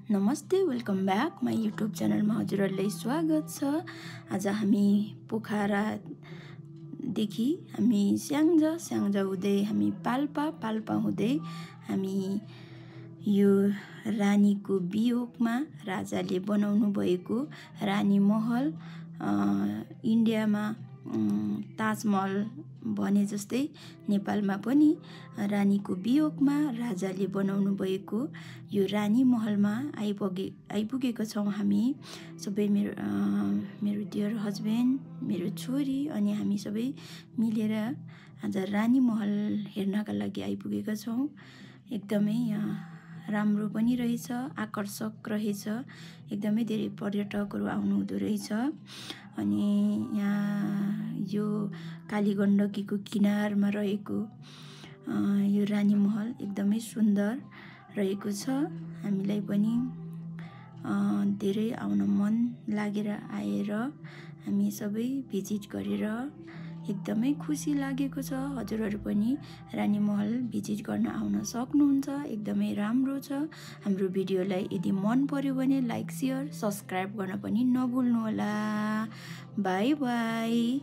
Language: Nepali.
नमस्ते, वेलकम ब्याक माई युट्युब च्यानलमा हजुरहरूलाई स्वागत छ। आज हामी पोखरादेखि हामी स्याङ्जा हुँदै हामी पाल्पा हुँदै हामी यो रानीको वियोगमा राजाले बनाउनु भएको रानी महल, इन्डियामा ताजमहल भने जस्तै नेपालमा पनि रानीको वियोगमा राजाले बनाउनु भएको यो रानी महलमा आइपुगेको छौँ हामी सबै। मेरो डियर हस्बेन्ड, मेरो छोरी अनि हामी सबै मिलेर आज रानी महल हेर्नका लागि आइपुगेका छौँ। एकदमै राम्रो पनि रहेछ, आकर्षक रहेछ, एकदमै धेरै पर्यटकहरू आउनुहुँदो रहेछ। अनि यहाँ यो कालीगण्डकीको किनारमा रहेको यो रानी महल एकदमै सुन्दर रहेको छ। हामीलाई पनि धेरै आउन मन लागेर आएर हामी सबै भिजिट गरेर एकदमै खुसी लागेको छ। हजुरहरू पनि रानी महल भिजिट गर्न आउन सक्नुहुन्छ, एकदमै राम्रो छ। हाम्रो भिडियोलाई यदि मन पर्यो भने लाइक, सेयर, सब्सक्राइब गर्न पनि नभुल्नुहोला। By by.